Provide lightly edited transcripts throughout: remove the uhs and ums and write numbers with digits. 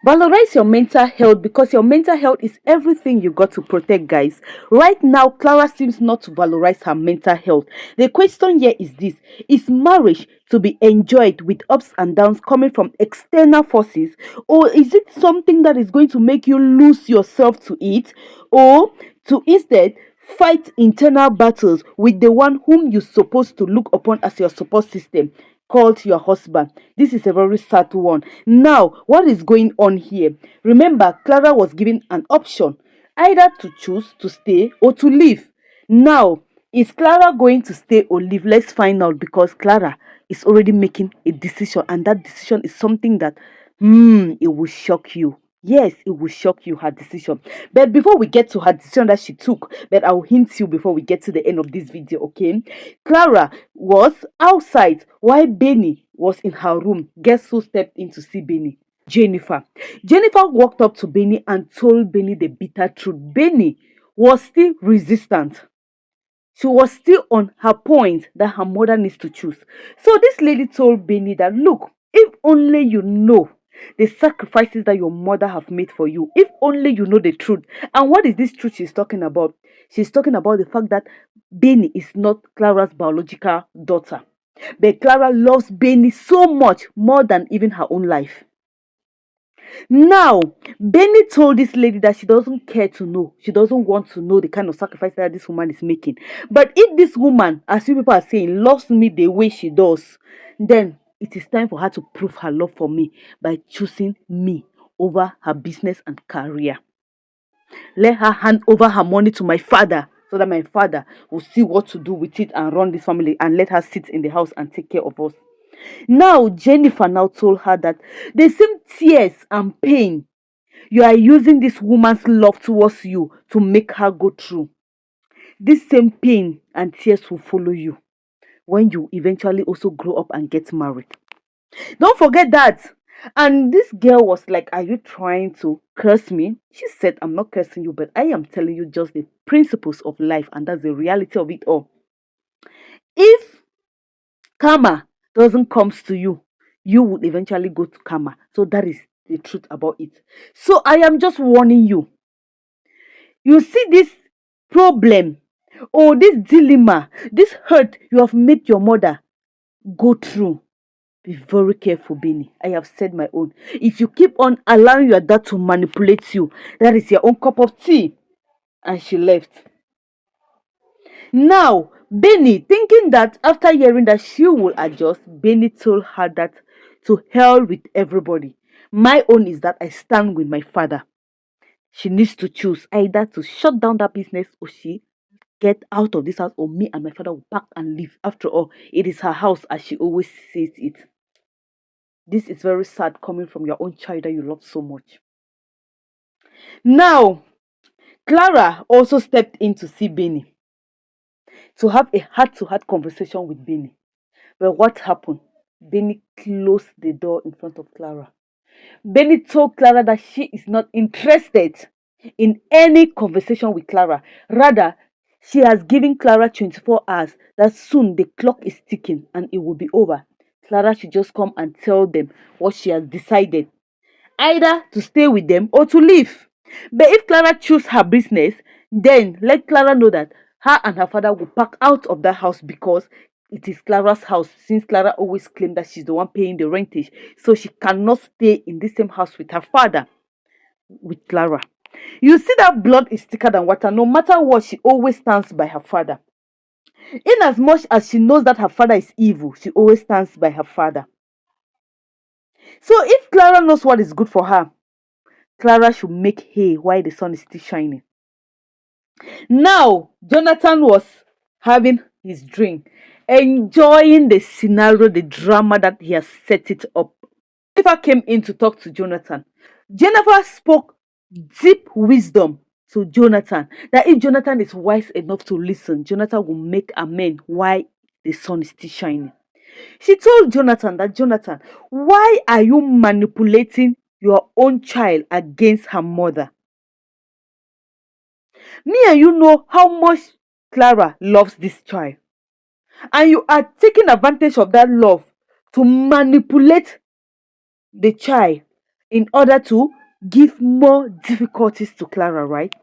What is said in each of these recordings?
Valorize your mental health because your mental health is everything you got to protect, guys. Right now, Clara seems not to valorize her mental health. The question here is this: is marriage to be enjoyed with ups and downs coming from external forces, or is it something that is going to make you lose yourself to it, or to instead fight internal battles with the one whom you're supposed to look upon as your support system, called your husband? This is a very sad one. Now, what is going on here? Remember, Clara was given an option either to choose to stay or to leave. Now, is Clara going to stay or leave? Let's find out, because Clara is already making a decision, and that decision is something that it will shock you. Yes, it will shock you, her decision. But before we get to her decision that she took, but I'll hint you before we get to the end of this video, okay? Clara was outside while Benny was in her room. Guess who stepped in to see Benny? Jennifer. Jennifer walked up to Benny and told Benny the bitter truth. Benny was still resistant. She was still on her point that her mother needs to choose. So this lady told Benny that, look, if only you know the sacrifices that your mother have made for you, if only you know the truth. And what is this truth she's talking about? She's talking about the fact that Benny is not Clara's biological daughter. But Clara loves Benny so much, more than even her own life. Now, Benny told this lady that she doesn't care to know. She doesn't want to know the kind of sacrifice that this woman is making. But if this woman, as you people are saying, loves me the way she does, then it is time for her to prove her love for me by choosing me over her business and career. Let her hand over her money to my father, so that my father will see what to do with it and run this family, and let her sit in the house and take care of us. Now, Jennifer now told her that the same tears and pain you are using this woman's love towards you to make her go through, this same pain and tears will follow you when you eventually also grow up and get married. Don't forget that. And this girl was like, are you trying to curse me? She said, I'm not cursing you, but I am telling you just the principles of life, and that's the reality of it all. If karma doesn't come to you, you will eventually go to karma. So that is the truth about it. So I am just warning you. You see this problem or this dilemma, this hurt you have made your mother go through. Be very careful, Benny. I have said my own. If you keep on allowing your dad to manipulate you, that is your own cup of tea. And she left. Now, Benny, thinking that after hearing that she will adjust, Benny told her that to hell with everybody. My own is that I stand with my father. She needs to choose either to shut down that business, or she get out of this house, or me and my father will pack and leave. After all, it is her house, as she always says it. This is very sad coming from your own child that you love so much. Now, Clara also stepped in to see Benny, to have a heart-to-heart conversation with Benny. But what happened? Benny closed the door in front of Clara. Benny told Clara that she is not interested in any conversation with Clara. Rather, she has given Clara 24 hours, that soon the clock is ticking and it will be over. Clara should just come and tell them what she has decided, either to stay with them or to leave. But if Clara chooses her business, then let Clara know that her and her father will pack out of that house, because it is Clara's house, since Clara always claimed that she's the one paying the rentage. So she cannot stay in the same house with her father, with Clara. You see that blood is thicker than water. No matter what, she always stands by her father. In as much as she knows that her father is evil, she always stands by her father. So if Clara knows what is good for her, Clara should make hay while the sun is still shining. Now, Jonathan was having his drink, enjoying the scenario, the drama that he has set it up. Jennifer came in to talk to Jonathan. Jennifer spoke deep wisdom to Jonathan, that if Jonathan is wise enough to listen, Jonathan will make amends while the sun is still shining. She told Jonathan that, Jonathan, why are you manipulating your own child against her mother? Me and you know how much Clara loves this child, and you are taking advantage of that love to manipulate the child in order to give more difficulties to Clara, right?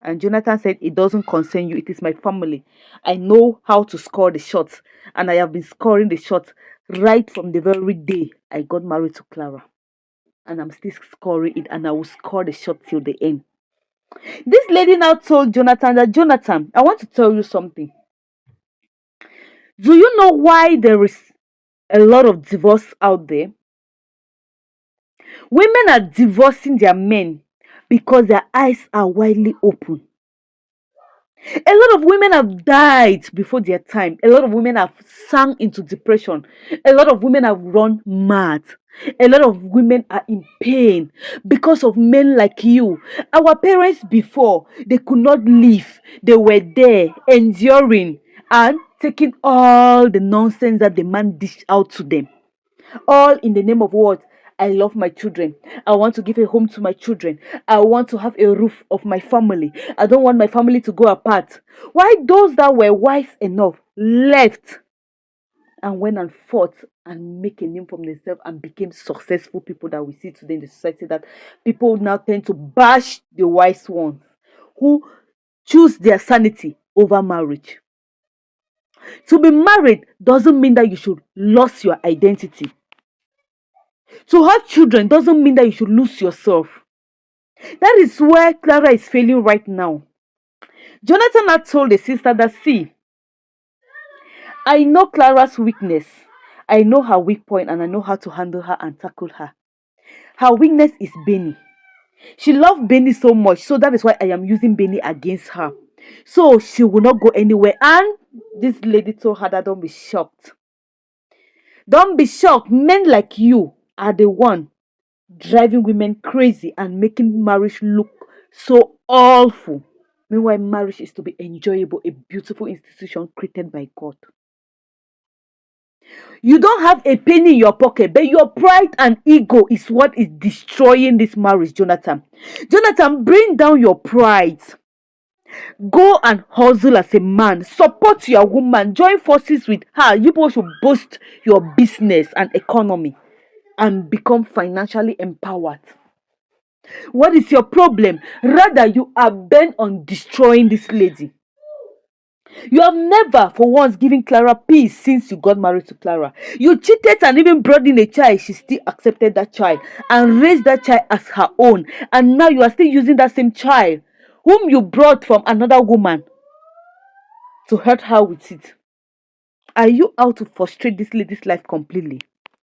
And Jonathan said, it doesn't concern you. It is my family. I know how to score the shots. And I have been scoring the shots right from the very day I got married to Clara. And I'm still scoring it. And I will score the shot till the end. This lady now told Jonathan that, Jonathan, I want to tell you something. Do you know why there is a lot of divorce out there? Women are divorcing their men because their eyes are widely open. A lot of women have died before their time. A lot of women have sunk into depression. A lot of women have run mad. A lot of women are in pain because of men like you. Our parents before, they could not live. They were there enduring and taking all the nonsense that the man dished out to them. All in the name of what? I love my children. I want to give a home to my children. I want to have a roof of my family. I don't want my family to go apart. Why those that were wise enough left and went and fought and make a name for themselves and became successful people that we see today in the society, that people now tend to bash the wise ones who choose their sanity over marriage. To be married doesn't mean that you should lose your identity. To have children doesn't mean that you should lose yourself. That is where Clara is failing right now. Jonathan had told the sister that, see, I know Clara's weakness. I know her weak point and I know how to handle her and tackle her. Her weakness is Benny. She loved Benny so much, so that is why I am using Benny against her. So she will not go anywhere. And this lady told her that, don't be shocked. Don't be shocked. Men like you are the one driving women crazy and making marriage look so awful. Meanwhile, marriage is to be enjoyable, a beautiful institution created by God. You don't have a penny in your pocket, but your pride and ego is what is destroying this marriage, Jonathan. Jonathan, bring down your pride. Go and hustle as a man. Support your woman. Join forces with her. You both should boost your business and economy and become financially empowered. What is your problem? Rather, you are bent on destroying this lady. You have never for once given Clara peace since you got married to Clara. You cheated and even brought in a child. She still accepted that child and raised that child as her own. And now you are still using that same child whom you brought from another woman to hurt her with it. Are you out to frustrate this lady's life completely?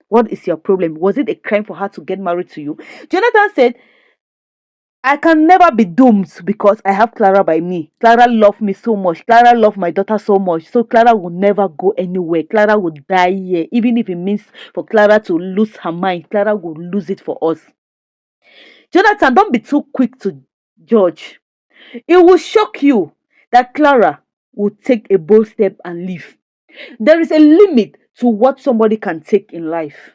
What is your problem? Was it a crime for her to get married to you? Jonathan said, I can never be doomed because I have Clara by me. Clara loved me so much. Clara loved my daughter so much. So Clara will never go anywhere. Clara will die here. Even if it means for Clara to lose her mind, Clara will lose it for us. Jonathan, don't be too quick to judge. It will shock you that Clara will take a bold step and leave. There is a limit to what somebody can take in life.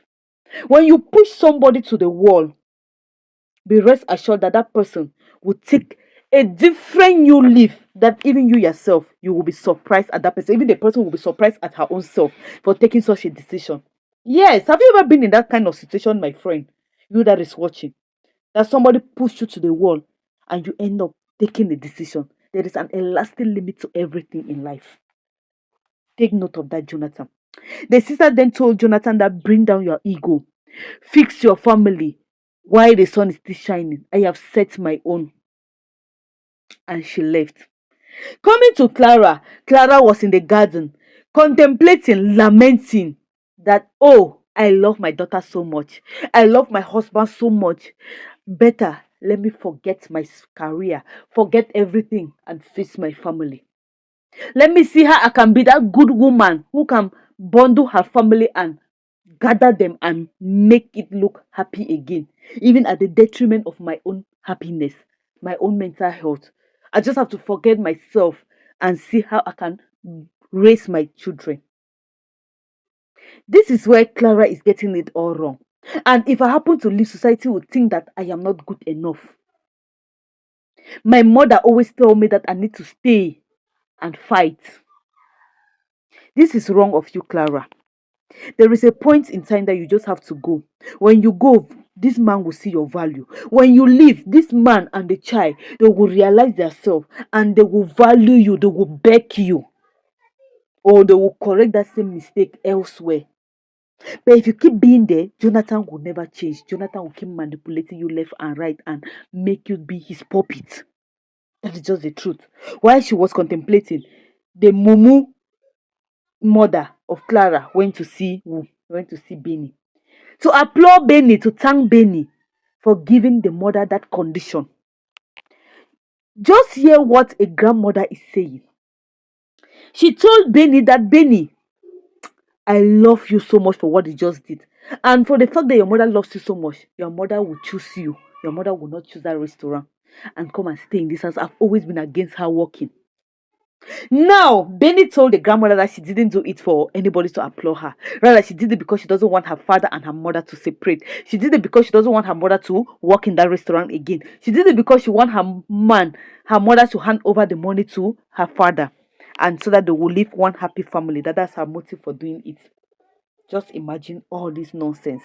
When you push somebody to the wall, be rest assured that that person will take a different new leaf that even you yourself, you will be surprised at that person. Even the person will be surprised at her own self for taking such a decision. Yes, have you ever been in that kind of situation, my friend? You that is watching, that somebody pushed you to the wall and you end up taking a decision. There is an elastic limit to everything in life. Take note of that, Jonathan. The sister then told Jonathan that, bring down your ego, fix your family while the sun is still shining. I have set my own. And she left. Coming to Clara, Clara was in the garden, contemplating, lamenting that, oh, I love my daughter so much. I love my husband so much. Better let me forget my career, forget everything, and face my family. Let me see how I can be that good woman who can bundle her family and gather them and make it look happy again, even at the detriment of my own happiness, my own mental health. I just have to forget myself and see how I can raise my children. This is where Clara is getting it all wrong. And if I happen to leave, society would think that I am not good enough. My mother always told me that I need to stay and fight. This is wrong of you, Clara. There is a point in time that you just have to go. When you go, this man will see your value. When you leave, this man and the child, they will realize themselves and they will value you, they will beg you, or they will correct that same mistake elsewhere. But if you keep being there, Jonathan will never change. Jonathan will keep manipulating you left and right and make you be his puppet. That is just the truth. While she was contemplating, the mumu mother of Clara went to see Benny. To applaud Benny, to thank Benny for giving the mother that condition. Just hear what a grandmother is saying. She told Benny that, Benny, I love you so much for what you just did. And for the fact that your mother loves you so much, your mother will choose you. Your mother will not choose that restaurant and come and stay in this house. I've always been against her working. Now, Benny told the grandmother that she didn't do it for anybody to applaud her. Rather, she did it because she doesn't want her father and her mother to separate. She did it because she doesn't want her mother to work in that restaurant again. She did it because she wants her mother to hand over the money to her father. And so that they will live one happy family. That's her motive for doing it. Just imagine all this nonsense.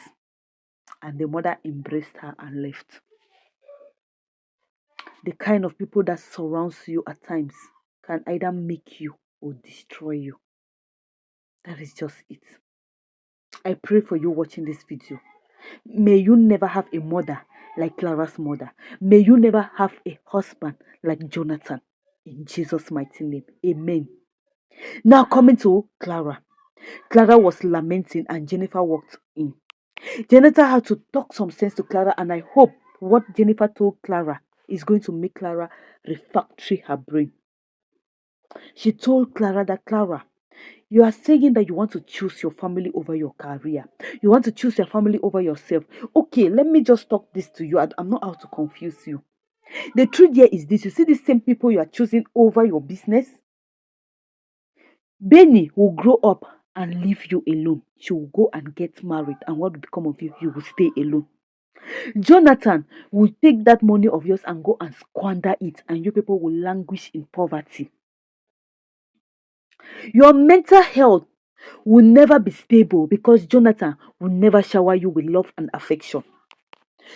And the mother embraced her and left. The kind of people that surrounds you at times can either make you or destroy you. That is just it. I pray for you watching this video. May you never have a mother like Clara's mother. May you never have a husband like Jonathan. In Jesus' mighty name. Amen. Now coming to Clara. Clara was lamenting and Jennifer walked in. Jennifer had to talk some sense to Clara, and I hope what Jennifer told Clara is going to make Clara refactory her brain. She told Clara that, Clara, you are saying that you want to choose your family over your career. You want to choose your family over yourself. Okay, let me just talk this to you. I'm not out to confuse you. The truth here is this. You see these same people you are choosing over your business? Benny will grow up and leave you alone. She will go and get married. And what will become of you? You will stay alone. Jonathan will take that money of yours and go and squander it. And you people will languish in poverty. Your mental health will never be stable because Jonathan will never shower you with love and affection.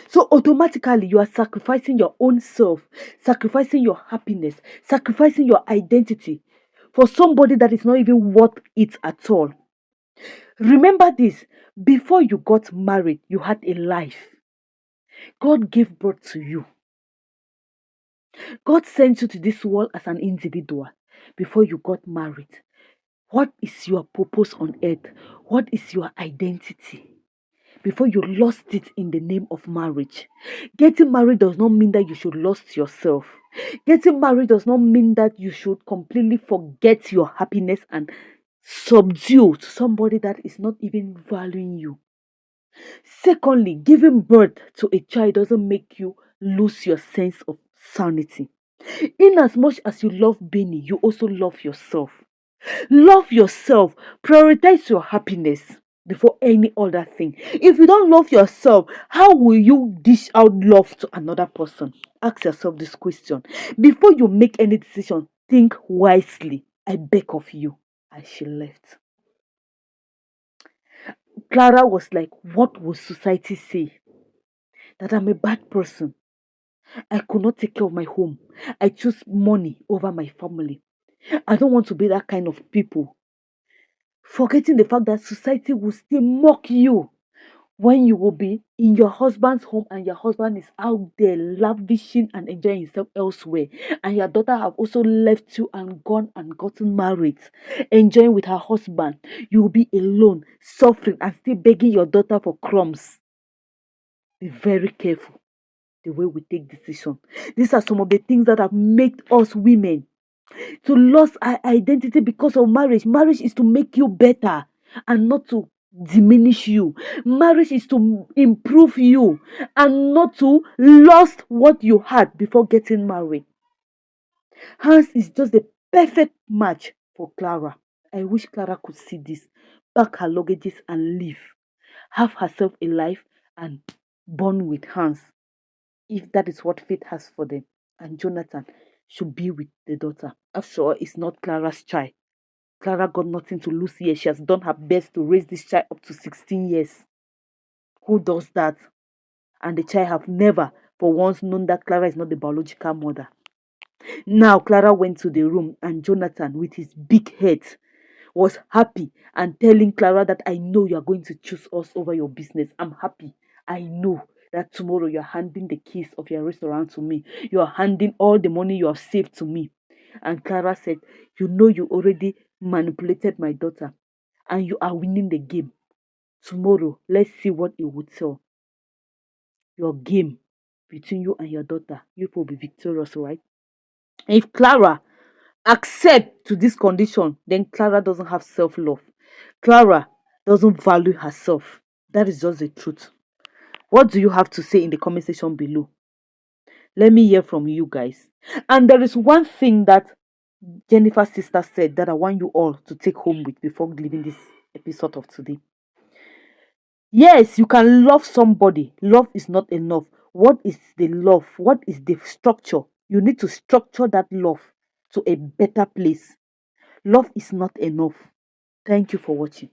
So automatically you are sacrificing your own self, sacrificing your happiness, sacrificing your identity for somebody that is not even worth it at all. Remember this, before you got married, you had a life. God gave birth to you. God sent you to this world as an individual before you got married. What is your purpose on earth? What is your identity? Before you lost it in the name of marriage. Getting married does not mean that you should lose yourself. Getting married does not mean that you should completely forget your happiness and subdue to somebody that is not even valuing you. Secondly, giving birth to a child doesn't make you lose your sense of sanity. In as much as you love Benny, you also love yourself. Love yourself. Prioritize your happiness before any other thing. If you don't love yourself, how will you dish out love to another person? Ask yourself this question. Before you make any decision, think wisely. I beg of you. And she left. Clara was like, what will society say? That I'm a bad person. I could not take care of my home. I choose money over my family. I don't want to be that kind of people. Forgetting the fact that society will still mock you when you will be in your husband's home and your husband is out there lavishing and enjoying himself elsewhere, and your daughter have also left you and gone and gotten married, enjoying with her husband. You will be alone, suffering, and still begging your daughter for crumbs. Be very careful the way we take decisions. These are some of the things that have made us women to lose our identity because of marriage. Marriage is to make you better and not to diminish you. Marriage is to improve you and not to lose what you had before getting married. Hans is just the perfect match for Clara. I wish Clara could see this, pack her luggages and leave, have herself a life and born with Hans, if that is what fate has for them. And Jonathan should be with the daughter. After all, it's not Clara's child. Clara got nothing to lose here. She has done her best to raise this child up to 16 years. Who does that? And the child have never for once known that Clara is not the biological mother. Now Clara went to the room and Jonathan, with his big head, was happy and telling Clara that I know you are going to choose us over your business. I'm happy. I know that tomorrow you are handing the keys of your restaurant to me. You are handing all the money you have saved to me. And Clara said, you know you already manipulated my daughter and you are winning the game. Tomorrow, let's see what it will tell. Your game between you and your daughter, you will be victorious, right? If Clara accept to this condition, then Clara doesn't have self-love. Clara doesn't value herself. That is just the truth. What do you have to say in the comment section below? Let me hear from you guys. And there is one thing that Jennifer's sister said that I want you all to take home with before leaving this episode of today. Yes, you can love somebody. Love is not enough. What is the love? What is the structure? You need to structure that love to a better place. Love is not enough. Thank you for watching.